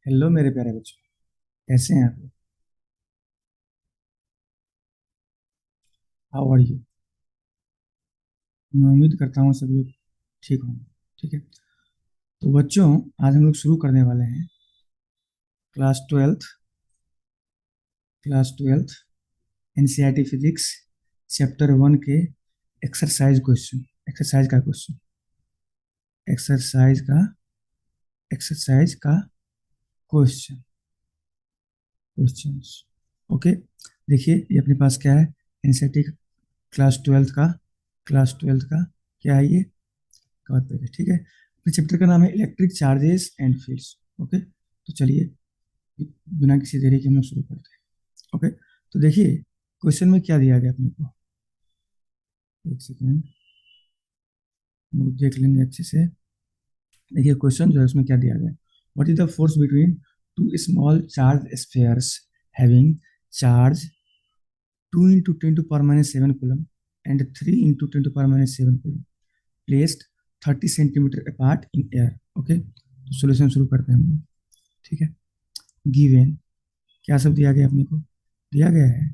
Hello मेरे प्यारे बच्चों। कैसे हैं आप लोग? How are you? मैं उम्मीद करता हूँ सभी लोग ठीक होंगे। ठीक है। तो बच्चों, आज हम लोग शुरू करने वाले हैं class 12th class 12th NCERT physics chapter 1 के एक्सरसाइज क्वेश्चन एक्सरसाइज का क्वेश्चन एक्सरसाइज का एक्सरसाइज का क्वेश्चन क्वेश्चंस। ओके। देखिए, ये अपने पास क्या है? एनसीईआरटी क्लास 12th का क्या है ये? कवर पेज है। ठीक है। अपने चैप्टर का नाम है electric charges and fields. Okay, तो चलिए बिना किसी देरी के हम लोग शुरू करते हैं। ओके, तो देखिए क्वेश्चन में क्या दिया गया अपने को। एक सेकेंड, हम लोग देख लेंगे अच्छे से। देखिए क्वेश्चन जो है उसमें क्या दिया गया। What is the force between two small charge spheres having charge 2 × 10⁻⁷ coulomb and 3 × 10⁻⁷ coulomb placed 30 centimetre apart in air. Okay, तो सोल्यूशन शुरू करते हैं हम लोग। ठीक है। गिवन क्या सब दिया गया अपने को? दिया गया है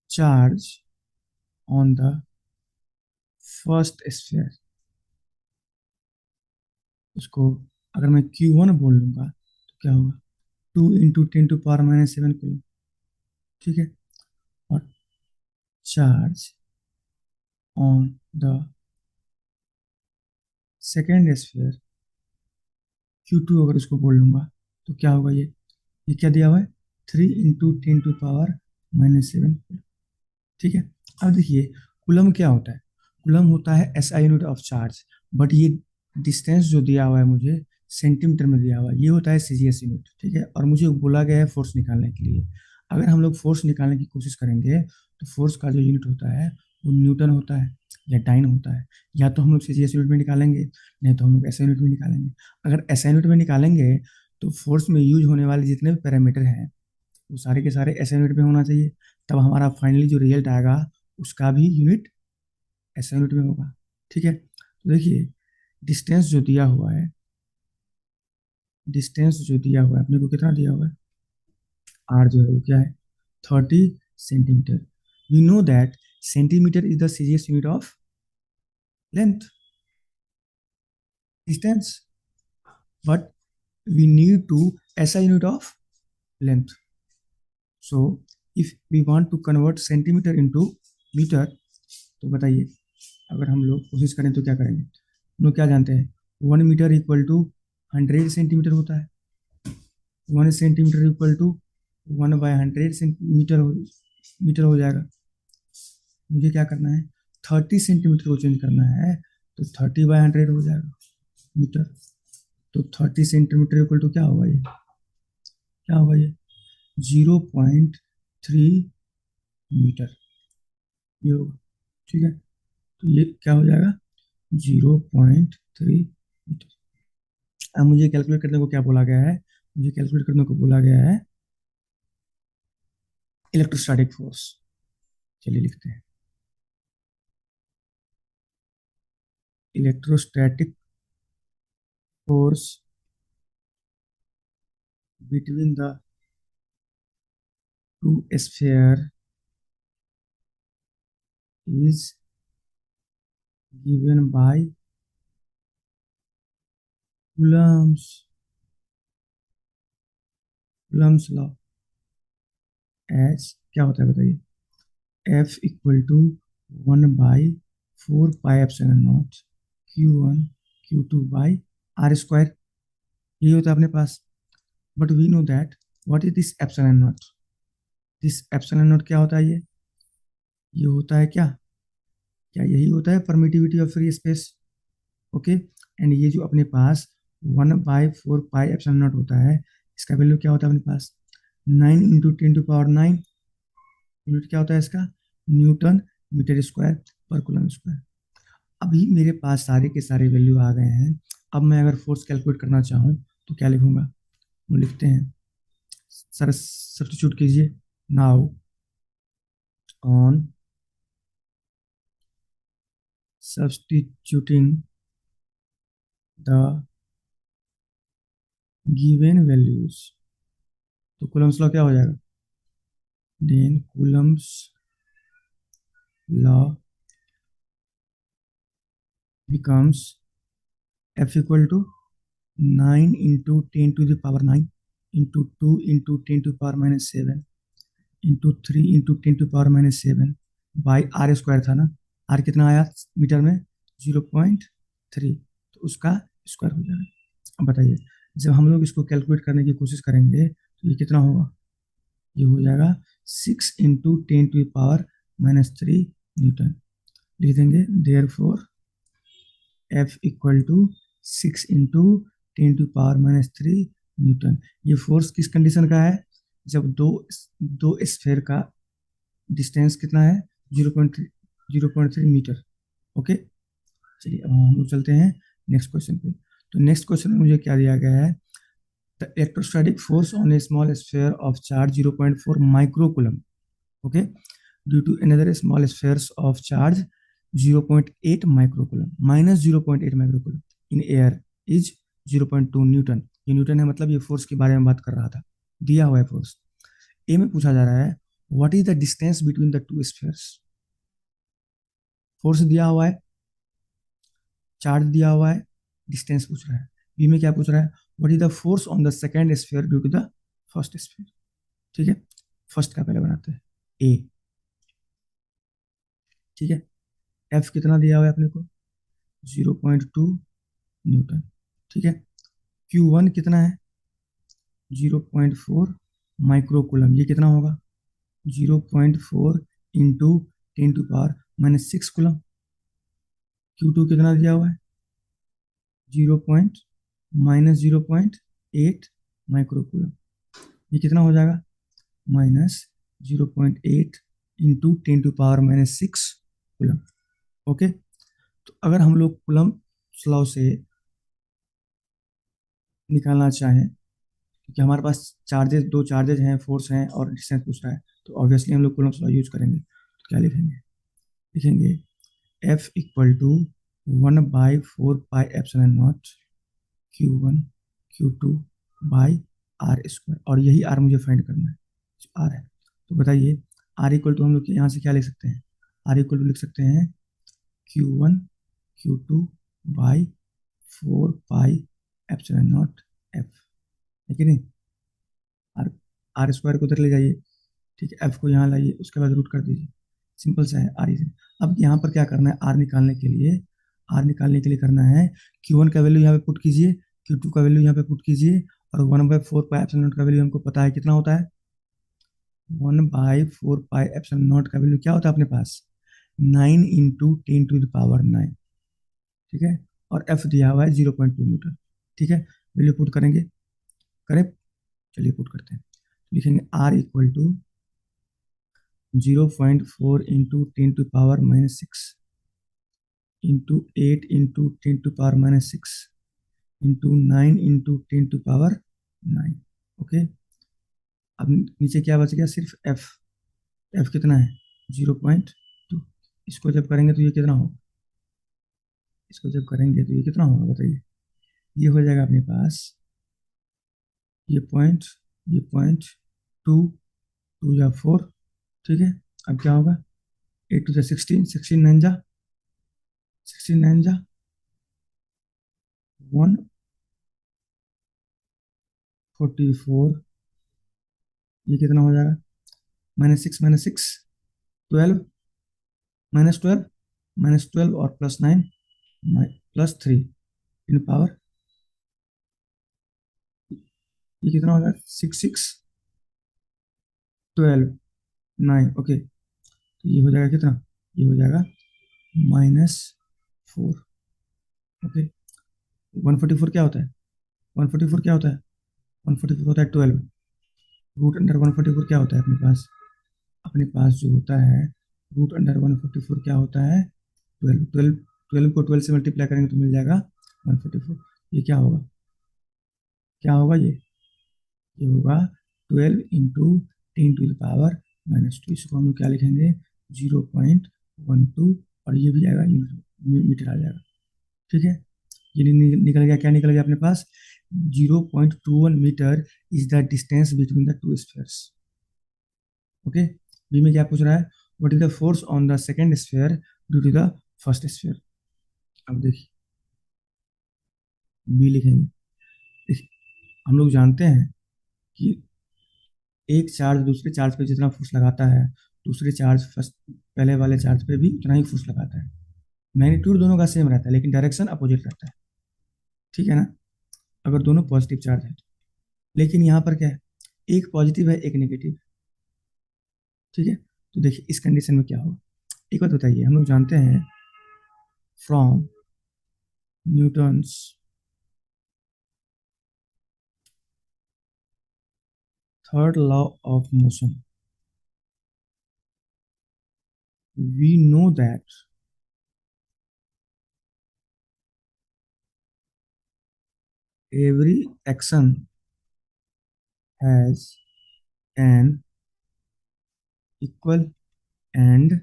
charge on the first sphere. उसको अगर मैं Q1 बोल लूंगा तो क्या होगा? 2 × 10⁻⁷ कूलम। ठीक है। और charge on the second sphere Q2 अगर उसको बोल लूंगा तो क्या होगा? ये क्या दिया हुआ है? 3 × 10⁻⁷ कूलम। ठीक है। अब देखिए कूलम क्या होता है? कूलम होता है SI unit of charge. But ये डिस्टेंस जो दिया हुआ है मुझे सेंटीमीटर में दिया हुआ है, ये होता है सीजीएस यूनिट। ठीक है। और मुझे बोला गया है फोर्स निकालने के लिए। अगर हम लोग फोर्स निकालने की कोशिश करेंगे तो फोर्स का जो यूनिट होता है वो न्यूटन होता है या डाइन होता है। या तो हम लोग सीजीएस यूनिट में निकालेंगे, नहीं तो हम लोग एसआई यूनिट में निकालेंगे। अगर एसआई यूनिट में निकालेंगे तो फोर्स में यूज होने वाले जितने भी पैरामीटर हैं वो सारे के सारे एसआई यूनिट में होना चाहिए। तब हमारा फाइनली जो रिजल्ट आएगा उसका भी यूनिट एसआई यूनिट में होगा। ठीक है। तो देखिए डिस्टेंस जो दिया हुआ है अपने को कितना दिया हुआ है? आर जो है वो क्या है? 30 centimetre. We know that centimetre is the CGS unit of length distance, but we need to SI unit of length. So if we want to convert centimeter into metre, तो बताइए अगर हम लोग कोशिश करें तो क्या करेंगे? हम लोग क्या जानते हैं? 1 मीटर इक्वल टू 100 सेंटीमीटर होता है। 1 centimetre equal to 1/100 centimetre metre हो जाएगा। मुझे क्या करना है? 30 सेंटीमीटर को चेंज करना है, तो 30/100 हो जाएगा मीटर। तो 30 सेंटीमीटर इक्वल टू क्या होगा? ये क्या होगा? ये 0.3 मीटर ये होगा। ठीक है। तो ये क्या हो जाएगा? 0.3 मीटर। अब मुझे कैलकुलेट करने को क्या बोला गया है? मुझे कैलकुलेट करने को बोला गया है इलेक्ट्रोस्टैटिक फोर्स। चलिए लिखते हैं electrostatic force between the two sphere is given by Coulomb's Coulomb's law as क्या होता है बताइए? F equal to 1/4 pi epsilon naught Q1 Q2/r²। ये होता है अपने पास। But we know that what is this epsilon naught? This epsilon naught क्या होता है? ये होता है क्या? क्या यही होता है permittivity of free space? Okay. And ये जो अपने पास 1/4 पाई एप्सिलॉन नॉट होता है, इसका वैल्यू क्या होता है अपने पास? 9 × 10⁹ यूनिट क्या होता है इसका? न्यूटन मीटर स्क्वायर पर कूलम स्क्वायर। अभी मेरे पास सारे के सारे वैल्यू आ गए हैं। अब मैं अगर फोर्स कैलकुलेट करना चाहूँ तो क्या लिखूंगा? वो लिखते हैं, सर सब्स्टिट्यूट कीजिए। Now on substituting the given values, तो कूलम्स लॉ क्या हो जाएगा, then coulomb's law becomes F equal to 9 into 10⁻⁹ into 2 into 10⁻⁷ into 3 into 10⁻⁷ by are square था ना, आर कितना आया मीटर में, 0.3, तो उसका स्क्वायर हो जाएगा। अब बताइए, जब हम लोग इसको कैलकुलेट करने की कोशिश करेंगे तो ये कितना होगा, ये हो जाएगा 6 × 10⁻³ न्यूटन। लिख देंगे therefore F equal to 6 × 10⁻³ newton. ये फोर्स किस कंडीशन का है, जब दो दो स्फेयर का डिस्टेंस कितना है, 0.3 मीटर। ओके, चलिए अब हम लोग चलते हैं नेक्स्ट क्वेश्चन पे। तो नेक्स्ट क्वेश्चन में मुझे क्या दिया गया है, the electrostatic force on a small sphere of charge 0.4 microcoulomb, okay, due to another small spheres of charge 0.8 microcoulomb minus 0.8 microcoulomb in air is 0.2 newton. ये न्यूटन है, मतलब ये फोर्स के बारे में बात कर रहा था, दिया हुआ है फोर्स। ए में पूछा जा रहा है what is the distance between the to spheres, force दिया हुआ है, चार्ज दिया हुआ है, डिस्टेंस पूछ रहा है। बी में क्या पूछ रहा है, what is the force on the second sphere due to the first sphere. ठीक है, फर्स्ट का पहले बनाते हैं, ए, ठीक है। एफ कितना दिया हुआ है अपने को, 0.2 न्यूटन, ठीक है। Q1 कितना है, 0.4 माइक्रोकूलम, ये कितना होगा, 0.4 इंटू 10⁻⁻⁶ कूलम। Q2 कितना दिया हुआ है, 0.−0.8 माइक्रोकूलम, ये कितना हो जाएगा, -0.8 इंटू 10⁻⁻⁶ कूलम। ओके, तो अगर हम लोग कूलम लॉ से निकालना चाहें, क्योंकि हमारे पास चार्जेस, दो चार्जेज हैं, फोर्स हैं और डिस्टेंस पूछ रहा है, तो ऑब्वियसली हम लोग कूलम्स लॉ यूज करेंगे। तो क्या लिखेंगे, लिखेंगे F equal to 1/4πε0 Q1 Q2 by are square, और यही आर मुझे फाइंड करना है, आर है। तो बताइए आर इक्वल टू हम लोग यहाँ से क्या लिख सकते हैं, आर इक्वल टू लिख सकते हैं Q1 Q2 बाई 4πε0 एफ, है कि नहीं। आर आर स्क्वायर को उधर ले जाइए, ठीक है, एफ को यहाँ लाइए, उसके बाद रूट कर दीजिए, सिंपल सा है आर इज। अब यहाँ पर क्या करना है, आर निकालने के लिए, आर निकालने के लिए करना है Q1 का वैल्यू यहाँ पे पुट कीजिए, Q2 का वैल्यू यहाँ पे पुट कीजिए, और 1/4πε0 का वैल्यू हमको पता है कितना होता है, 1/4πε0 का वैल्यू क्या होता है अपने पास, 9 × 10⁻⁹, ठीक है, और एफ दिया हुआ है 0.2 मीटर, ठीक है। वैल्यू पुट करेंगे, करें, चलिए पुट करते हैं। लिखेंगे R equal to 0.4 into 10⁻⁻⁶ into 8 into 10⁻⁶ into 9 into 10⁻⁹। Okay, अब नीचे क्या बच गया, सिर्फ एफ, एफ कितना है, 0.2। इसको जब करेंगे तो ये कितना होगा, इसको जब करेंगे तो ये कितना होगा बताइए, ये हो जाएगा अपने पास, ये पॉइंट, ये पॉइंट, 2, 2 या 4, ठीक है। अब क्या होगा, 8 × 16, 16 9 जा 144, ये कितना हो जाएगा, -6 12, -12, -12 और +9 +3 इन पावर, ये कितना होगा, 6 6 12 9, ओके। तो ये हो जाएगा कितना, ये हो जाएगा -4, ओके। 144 क्या होता है, 144 क्या होता है, 144 होता है 12, रूट अंडर 144 क्या होता है अपने पास, अपने पास जो होता है रूट अंडर 144 क्या होता है, 12, 12, 12 को 12 से मल्टीप्लाई करेंगे तो मिल जाएगा 144। ये क्या होगा, क्या होगा ये होगा 12 इंटू 10⁻⁻², इसको हम लोग क्या लिखेंगे, 0.12, और ये भी आएगा मीटर आ जाएगा, ठीक है। ये निकल गया, क्या निकल गया अपने पास, 0.21 metre is the distance between the two spheres. Okay, B में क्या पूछ रहा है, what is the force on the second sphere due to the first sphere. अब देखिए बी लिखेंगे। देखिए, हम लोग जानते हैं कि एक चार्ज दूसरे चार्ज पे जितना फोर्स लगाता है, दूसरे चार्ज फर्स्ट पहले वाले चार्ज पे भी उतना ही फोर्स लगाता है। मैग्नीट्यूड दोनों का सेम रहता है लेकिन डायरेक्शन अपोजिट रहता है, ठीक है ना, अगर दोनों पॉजिटिव चार्ज है। लेकिन यहाँ पर क्या है, एक पॉजिटिव है एक नेगेटिव, ठीक है। तो देखिए इस कंडीशन में क्या होगा, एक बात बताइए, हम लोग जानते हैं from Newton's third law of motion we know that every action has an equal and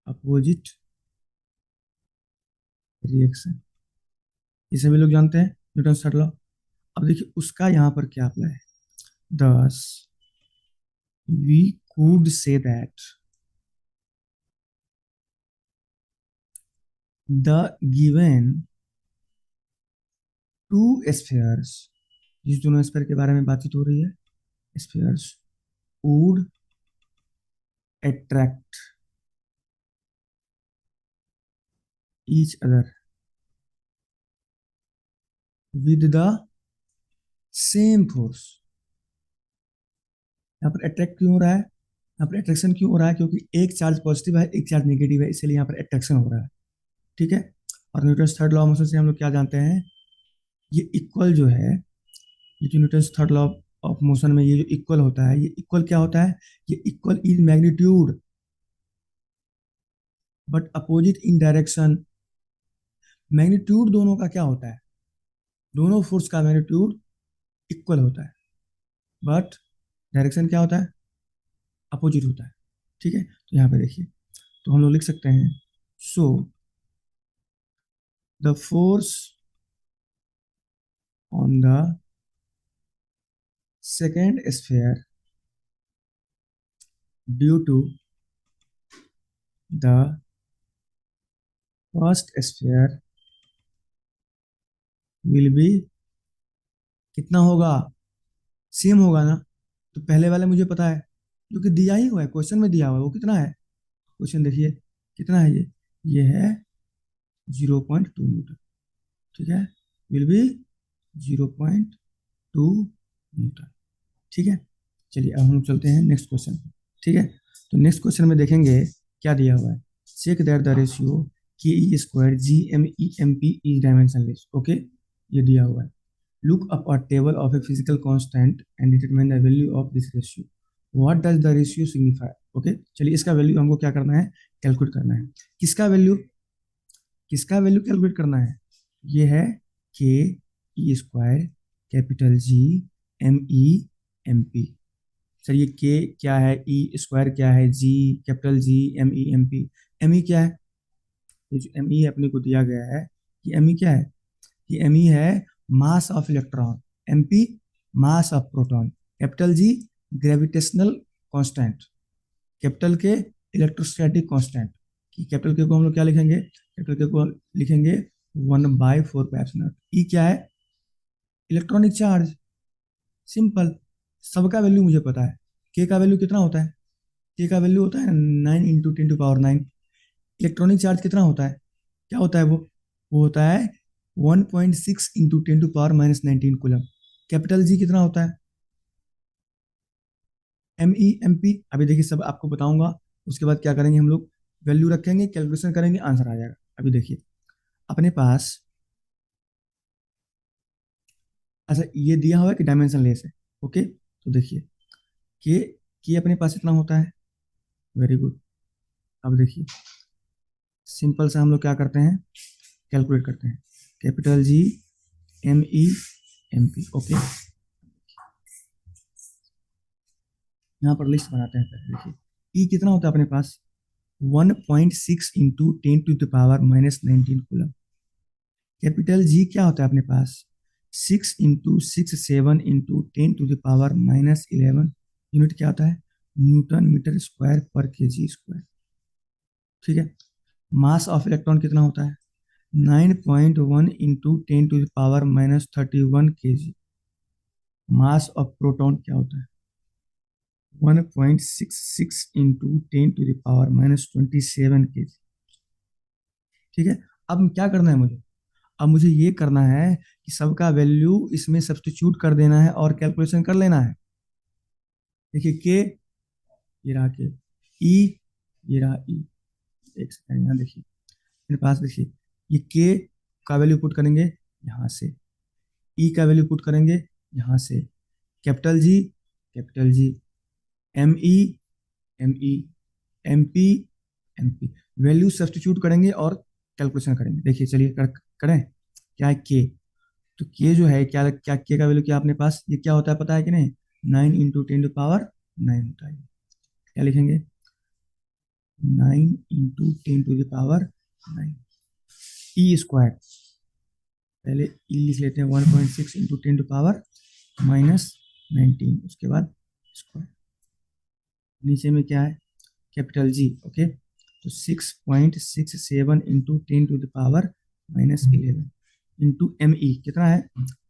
opposite reaction. ये सभी लोग जानते हैं न्यूटन थर्ड लॉ। अब देखिए उसका यहाँ पर क्या अप्लाई है, thus we could say that the given two spheres, जिस दोनों स्फीयर के बारे में बातचीत हो रही है, spheres would attract each other with the same force। यहाँ पर अट्रैक्ट क्यों हो रहा है, यहाँ पर अट्रैक्शन क्यों हो रहा है, क्योंकि एक चार्ज पॉजिटिव है एक चार्ज नेगेटिव है, इसलिए यहाँ पर अट्रैक्शन हो रहा है, ठीक है। और Newton third law of motion से हम लोग क्या जानते हैं, ये इक्वल जो है, ये जो Newton third law of motion में ये जो इक्वल होता है, ये इक्वल क्या होता है, ये equal in magnitude but opposite in direction. Magnitude दोनों का क्या होता है, दोनों फोर्स का मैग्नीट्यूड इक्वल होता है, बट डायरेक्शन क्या होता है, अपोजिट होता है, ठीक है। तो यहाँ पे देखिए, तो हम लोग लिख सकते हैं, so the force on the second sphere due to the first sphere will be, कितना होगा, सेम होगा ना। तो पहले वाले मुझे पता है, जो कि दिया ही हुआ है, क्वेश्चन में दिया हुआ है, वो कितना है, क्वेश्चन देखिए कितना है, ये है 0.2 मीटर, ठीक है, विल बी 0.2 मीटर, ठीक है। चलिए अब हम चलते हैं नेक्स्ट क्वेश्चन, ठीक है। तो नेक्स्ट क्वेश्चन में देखेंगे क्या दिया हुआ है, check that the ratio k e square G M E M p is dimensionless. Okay, ये दिया हुआ है, look up a table of a physical constant and determine the value of this ratio। what does the ratio signify। Okay, चलिए इसका value हमको क्या करना है, कैलकुलेट करना है। किसका वैल्यू, किसका वैल्यू कैलकुलेट करना है, ये है k e square capital G M E M p. Sir ये के क्या है, ई स्क्वायर क्या है, G capital G m P, m e क्या है, ये जो एम ई अपने को दिया गया है, ये एम ई क्या है, ये एम ई है mass of electron, M P mass of proton, capital G gravitational constant, capital K electrostatic constant, कि कैपिटल के को हम लोग क्या लिखेंगे, कैपिटल के को लिखेंगे 1/4 पाई ई क्या है, इलेक्ट्रॉनिक चार्ज, सिंपल, सबका वैल्यू मुझे पता है। के का वैल्यू कितना होता है, के का वैल्यू होता है 9 × 10⁻⁹। इलेक्ट्रॉनिक चार्ज कितना होता है, क्या होता है वो होता है 1.6 × 10⁻⁻19 कैपिटल जी कितना होता है, एम ई एम पी, अभी देखिए सब आपको बताऊंगा, उसके बाद क्या करेंगे हम लोग, वैल्यू रखेंगे कैलकुलेशन करेंगे आंसर आ जाएगा। अभी देखिए अपने पास, अच्छा ये दिया हुआ है कि डायमेंशन लेस है, ओके, तो देखिए के अपने पास इतना होता है, वेरी गुड। अब देखिए सिंपल सा हम लोग क्या करते हैं, कैलकुलेट करते हैं, capital G M E M P, okay, यहाँ पर लिस्ट बनाते हैं पहले। देखिए ई कितना होता है अपने पास, 1.6 × 10⁻⁻19 कूलम, कैपिटल जी क्या होता है अपने पास, 6 × 6 7 × 10⁻⁻11 यूनिट क्या होता है, न्यूटन मीटर स्क्वायर पर केजी स्क्वायर। ठीक है। मास ऑफ इलेक्ट्रॉन कितना होता है, 9.1 × 10⁻⁻31 केजी। मास ऑफ प्रोटॉन क्या होता है, 1.66 × 10⁻27 केजी। ठीक है। अब क्या करना है मुझे, अब मुझे ये करना है कि सबका वैल्यू इसमें सब्स्टिट्यूट कर देना है और कैलकुलेशन कर लेना है। देखिए के, ये रहा के, ई, ये रहा ई। एक सेकंड यहाँ देखिए मेरे पास, देखिए ये के का वैल्यू पुट करेंगे यहाँ से, ई का वैल्यू पुट करेंगे यहाँ से, capital G, capital G, M E, M ई, M P, M P, value substitute करेंगे और कैलकुलेशन करेंगे। देखिए चलिए करें। क्या है के, तो के जो है क्या क्या के का वैल्यू क्या अपने पास, ये क्या होता है पता है कि नहीं, 9 × 10⁻9 होता है। क्या लिखेंगे, 9 × 10⁻9, ई स्क्वायर, पहले ई लिख लेते हैं, 1.6 × 10⁻−19, उसके बाद स्क्वायर, नीचे में क्या है, कैपिटल जी। ओके, तो 6.67 × 10⁻11 इंटू एम ई कितना है,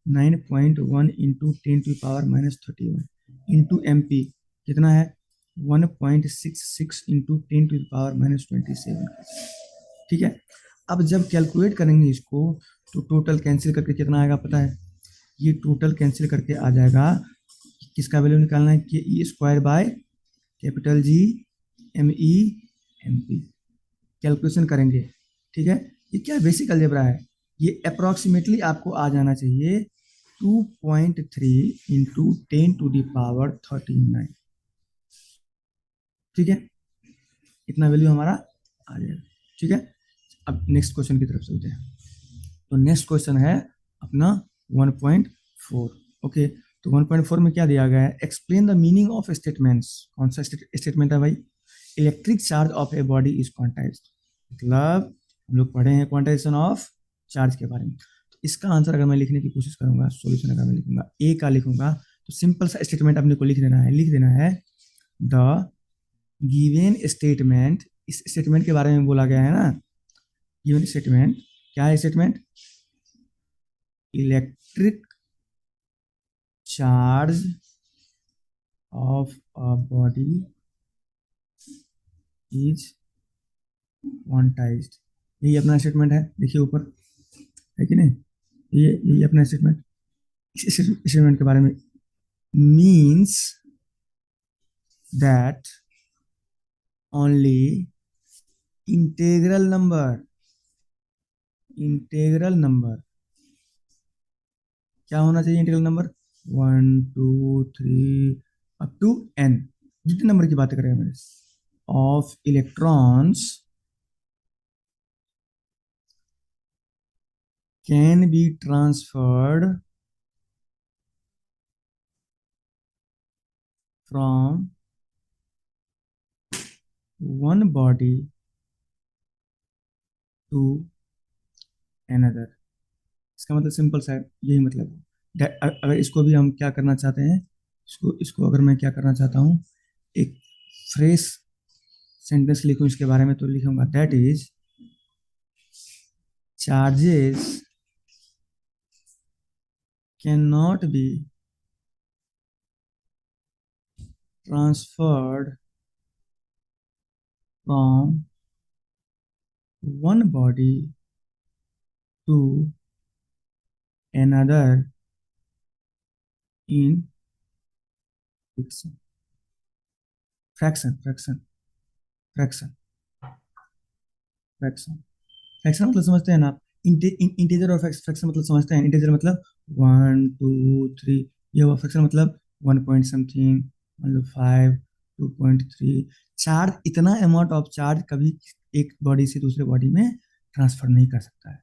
9.1 × 10⁻31 इंटू एम पी कितना है, 1.66 × 10⁻27। ठीक है। अब जब कैलकुलेट करेंगे इसको तो टोटल कैंसिल करके कितना आएगा पता है, ये टोटल कैंसिल करके आ जाएगा, किसका वैल्यू निकालना है, कि e square by capital G M E M p, calculation करेंगे। ठीक है। ये क्या बेसिक अलजेब्रा है, ये अप्रोक्सीमेटली आपको आ जाना चाहिए 2.3 × 10⁻39। ठीक है, इतना वैल्यू हमारा आ जाएगा। ठीक है। अब नेक्स्ट क्वेश्चन की तरफ चलते हैं। तो नेक्स्ट क्वेश्चन है अपना 1.4। ओके, तो 1.4 में क्या दिया गया है, explain the meaning of statements. कौन सा स्टेटमेंट है भाई, electric charge of a body is quantized, मतलब हम लोग पढ़े हैं क्वांटाइजेशन ऑफ चार्ज के बारे में। तो इसका आंसर अगर मैं लिखने की कोशिश करूंगा, सॉल्यूशन अगर मैं लिखूंगा, ए का लिखूंगा, तो सिंपल सा स्टेटमेंट अपने को लिख देना है, लिख देना है द गिवन स्टेटमेंट, इस स्टेटमेंट के बारे में बोला गया है ना, गिवन स्टेटमेंट क्या है, statement electric charge of a body is quantized, यही अपना स्टेटमेंट है। देखिए ऊपर है कि नहीं, ये यही अपना स्टेटमेंट, इस स्टेटमेंट के बारे में, means that only integral number क्या होना चाहिए, integral number 1 2 3 up to n, जितने नंबर की बात करें मेरे, of electrons can be transferred from one body to another. इसका मतलब सिंपल सा है, यही मतलब है। अगर इसको भी हम क्या करना चाहते हैं, इसको इसको अगर मैं क्या करना चाहता हूँ, एक फ्रेश सेंटेंस लिखूं इसके बारे में, तो लिखूंगा that is charges cannot be transferred from one body to another in fraction fraction fraction fraction मतलब समझते हैं ना आप, इंटीजर और फ्रैक्शन मतलब समझते हैं, इंटीजर मतलब 1 2 3, ये हुआ, फ्रैक्शन मतलब 1 पॉइंट समथिंग, मतलब 5 2.3। चार्ज, इतना अमाउंट ऑफ चार्ज कभी एक बॉडी से दूसरे बॉडी में ट्रांसफर नहीं कर सकता है।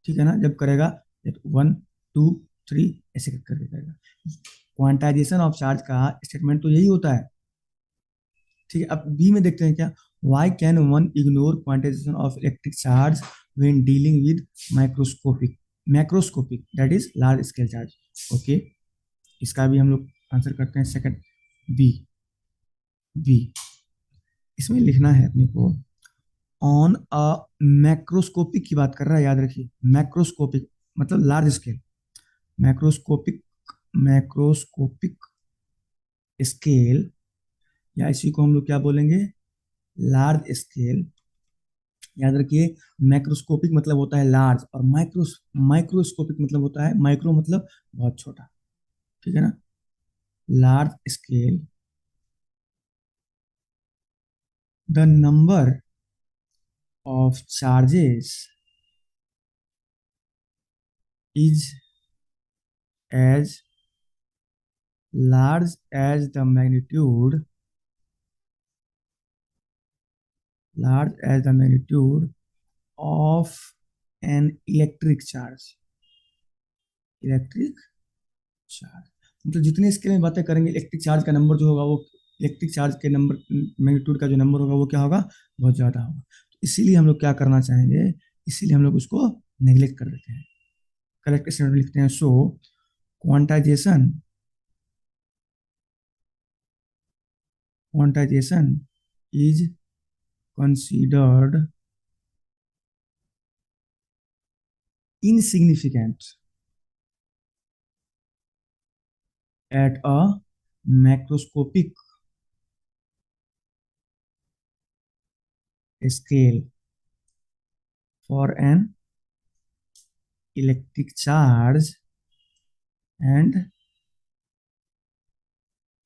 ठीक है ना, जब करेगा 1 2 3 ऐसे करके करेगा। क्वांटाइजेशन ऑफ चार्ज का स्टेटमेंट तो यही होता है। ठीक है। अब बी में देखते हैं क्या, why can one ignore quantization of electric charge when dealing with microscopic macroscopic that is large scale charge. Okay, इसका भी हम लोग आंसर करते हैं सेकंड, बी। बी इसमें लिखना है अपने को, ऑन अ मैक्रोस्कोपिक की बात कर रहा है, याद रखिए, मैक्रोस्कोपिक मतलब large scale, macroscopic, macroscopic scale, या इसी को हम लोग क्या बोलेंगे, लार्ज स्केल। याद रखिए, मैक्रोस्कोपिक मतलब होता है लार्ज, और माइक्रोस्कोपिक मतलब होता है, माइक्रो मतलब बहुत छोटा, ठीक है ना। Large scale, the number of charges is as large as the magnitude, large as the magnitude of an electric charge, electric charge. मतलब जितने स्केल में बातें करेंगे, इलेक्ट्रिक चार्ज का नंबर जो होगा वो, इलेक्ट्रिक चार्ज के नंबर, मैग्नीट्यूड का जो नंबर होगा वो क्या होगा, बहुत ज्यादा होगा। तो इसीलिए हम लोग क्या करना चाहेंगे, इसीलिए हम लोग उसको नेग्लेक्ट कर देते हैं। करेक्ट स्टेटमेंट लिखते हैं, so quantization, quantization is considered insignificant at a macroscopic scale for an electric charge, and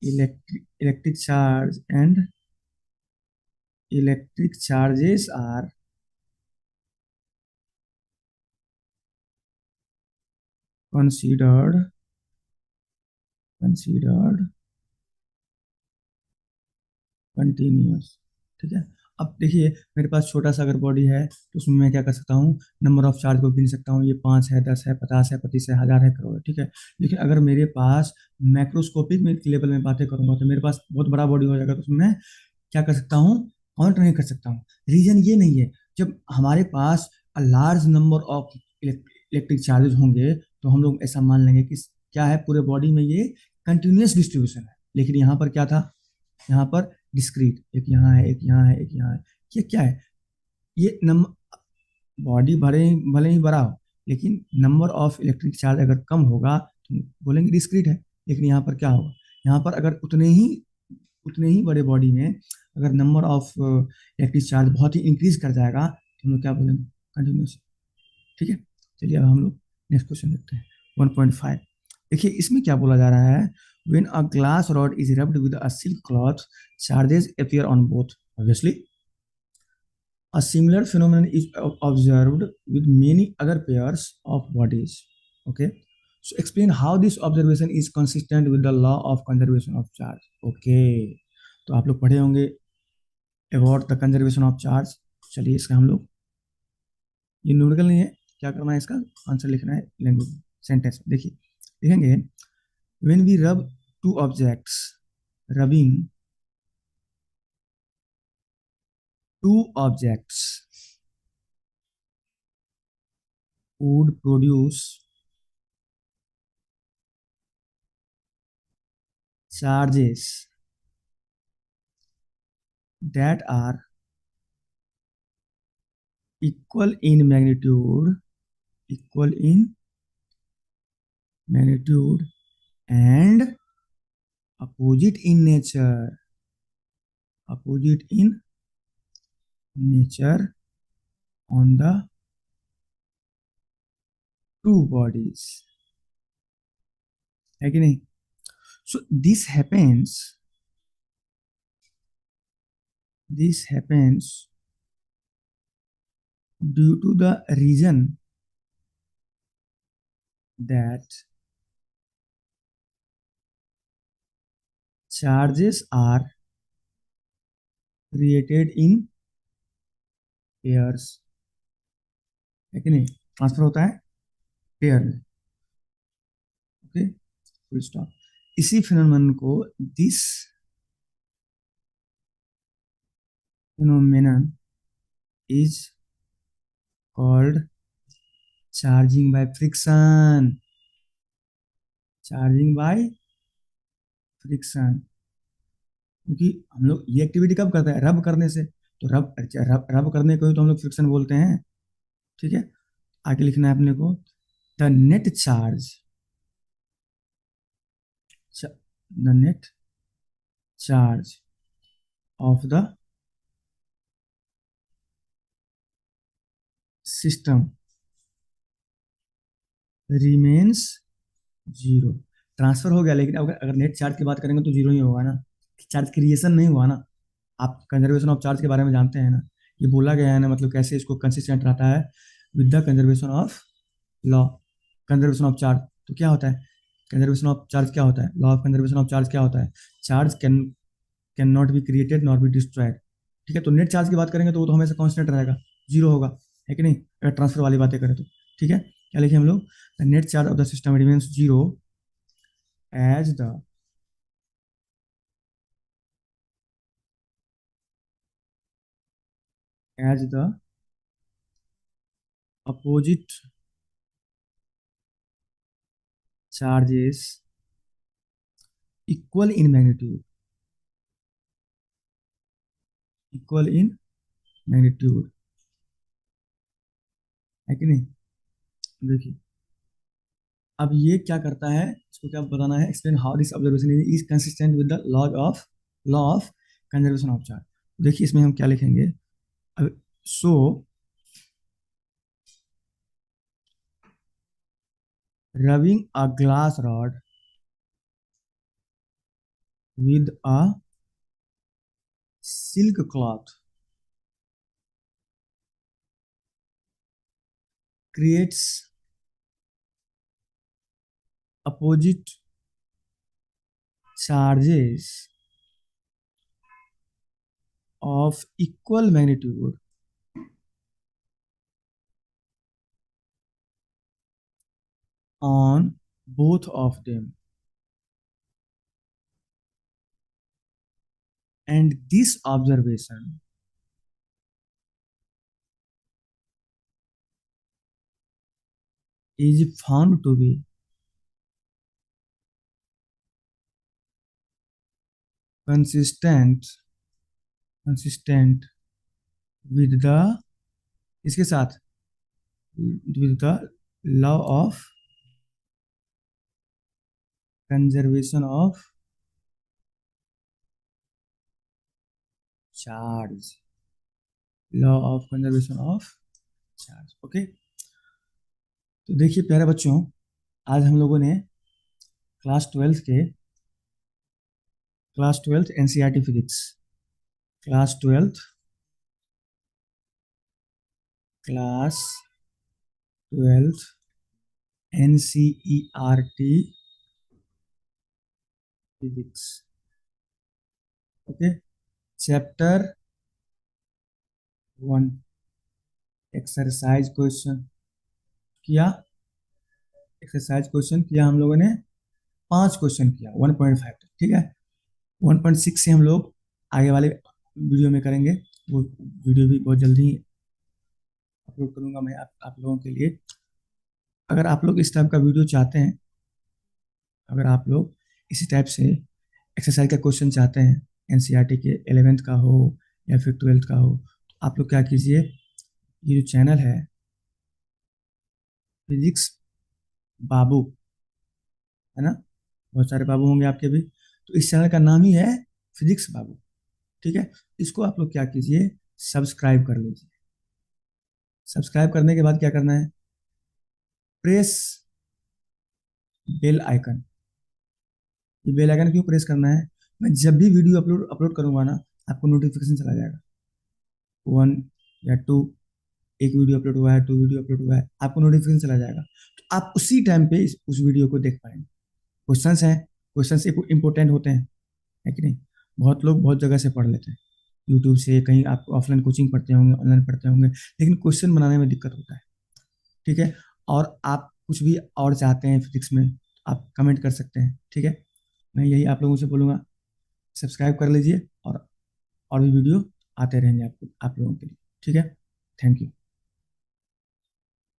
electric charge and electric charges are considered continuous. ठीक है, अब देखिए, मेरे पास छोटा सा अगर बॉडी है तो उसमें मैं क्या कर सकता हूँ, नंबर ऑफ चार्ज को गिन सकता हूँ, ये 5 है, 10 है, 50 है, 25 है, 1000 है, करोड़ है, ठीक है। लेकिन अगर मेरे पास मैक्रोस्कोपिक में लेवल में बातें करूंगा तो मेरे पास बहुत बड़ा बॉडी हो जाएगा, तो उसमें मैं क्या कर सकता हूँ, काउंट नहीं कर सकता हूँ। रीजन ये नहीं है, जब हमारे पास large number of electric charges होंगे तो हम लोग ऐसा मान लेंगे कि क्या है, पूरे बॉडी में ये कंटिन्यूस डिस्ट्रीब्यूशन है। लेकिन यहाँ पर क्या था, यहाँ पर डिस्क्रीट, एक यहाँ है, एक यहाँ है, एक यहाँ है। ये क्या है, ये बॉडी भले ही बड़ा हो, लेकिन नंबर ऑफ इलेक्ट्रिक चार्ज अगर कम होगा तो बोलेंगे डिस्क्रीट है। लेकिन यहाँ पर क्या होगा, यहाँ पर अगर उतने ही बड़े बॉडी में अगर नंबर ऑफ इलेक्ट्रिक चार्ज बहुत ही इंक्रीज कर जाएगा तो हम लोग क्या बोलेंगे, कंटिन्यूस। ठीक है, चलिए अब हम लोग नेक्स्ट क्वेश्चन देखते हैं, 1.5। देखिए इसमें क्या बोला जा रहा है, when a glass rod is rubbed with a silk cloth, charges appear on both, obviously a similar phenomenon is observed with many other pairs of bodies, okay, so explain how this observation is consistent with the law of conservation of charge। okay, तो आप लोग पढ़े होंगे about the conservation of charge. चलिए इसका हम लोग, ये न्यूमेरिकल नहीं है, क्या करना है, इसका आंसर लिखना है लैंग्वेज सेंटेंस में। देखिए लिखेंगे, व्हेन वी रब two objects, rubbing two objects would produce charges that are equal in magnitude, equal in magnitude and opposite in nature, opposite in nature on the two bodies, है कि नहीं। so this happens due to the reason that charges are created in pairs, है कि नहीं, transfer होता है pair में। Okay, full stop. इसी फिनोमेनन को, this phenomenon is called charging by friction. Charging by friction, क्योंकि हम लोग ये एक्टिविटी कब करते हैं, रब करने से। तो रब करने को ही तो हम लोग फ्रिक्शन बोलते हैं। ठीक है, आगे लिखना है अपने को, the net charge, the net charge of the system remains zero. Transfer हो गया, लेकिन अगर अगर नेट चार्ज की बात करेंगे तो जीरो ही होगा ना, चार्ज क्रिएशन नहीं हुआ ना। आप कंजर्वेशन ऑफ चार्ज के बारे में जानते हैं ना, ये बोला गया है ना, मतलब कैसे इसको कंसिस्टेंट रहता है with the conservation of law, conservation of charge. तो क्या होता है कंजर्वेशन ऑफ चार्ज, क्या होता है law of conservation of charge, क्या होता है, charge can not be created not be destroyed. ठीक है, तो नेट चार्ज की बात करेंगे तो वो तो हमेशा कांस्टेंट रहेगा, जीरो होगा, है कि नहीं, अगर ट्रांसफर वाली बातें करें तो। ठीक है, क्या लिखे हम लोग, the net charge of the system remains zero as the as the opposite charges equal in magnitude, equal in magnitude, है कि नहीं। देखिए, अब ये क्या करता है, इसको क्या बताना है, explain how this observation is consistent with the law of conservation of charge. देखिए इसमें हम क्या लिखेंगे, अब सो rubbing a glass rod with a silk cloth creates opposite charges of equal magnitude on both of them, and this observation is found to be consistent consistent with the, इसके साथ, with the law of conservation of charge, law of conservation of charge। Okay, तो देखिए प्यारे बच्चों, आज हम लोगों ने class twelfth NCERT physics, class class twelfth NCERT physics, okay, chapter 1, exercise question किया, एक्सरसाइज क्वेश्चन किया हम लोगों ने, 5 क्वेश्चन किया 1.5 तक। ठीक है, 1.6 से हम लोग आगे वाले वीडियो में करेंगे, वो वीडियो भी बहुत जल्दी अपलोड करूंगा मैं आप लोगों के लिए। अगर आप लोग इस टाइप का वीडियो चाहते हैं, अगर आप लोग इसी टाइप से एक्सरसाइज का क्वेश्चन चाहते हैं, एनसीईआरटी के 11th का हो या फिर 12th का हो, तो आप लोग क्या कीजिए, ये जो चैनल है फिजिक्स बाबू, है ना, बहुत सारे बाबू होंगे आपके भी, तो इस चैनल का नाम ही है फिजिक्स बाबू। ठीक है, इसको आप लोग क्या कीजिए, सब्सक्राइब कर लीजिए। सब्सक्राइब करने के बाद क्या करना है, प्रेस बेल आइकन। ये बेल आइकन क्यों प्रेस करना है, मैं जब भी वीडियो अपलोड अपलोड करूंगा ना, आपको नोटिफिकेशन चला जाएगा, 1 या 2, एक वीडियो अपलोड हुआ है, 2 वीडियो अपलोड हुआ है, आपको नोटिफिकेशन चला जाएगा, तो आप उसी टाइम पे उस वीडियो को देख पाएंगे। क्वेश्चंस हैं, क्वेश्चंस इंपॉर्टेंट होते हैं, है कि नहीं, बहुत लोग बहुत जगह से पढ़ लेते हैं, यूट्यूब से, कहीं आप ऑफलाइन कोचिंग पढ़ते होंगे, ऑनलाइन पढ़ते होंगे, लेकिन क्वेश्चन बनाने में दिक्कत होता है। ठीक है, और आप कुछ भी और चाहते हैं फिजिक्स में, आप कमेंट कर सकते हैं। ठीक है, मैं यही आप लोगों से बोलूँगा, सब्सक्राइब कर लीजिए, और भी वीडियो आते रहेंगे आप लोगों के लिए। ठीक है, thank you.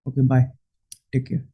Okay bye, take care.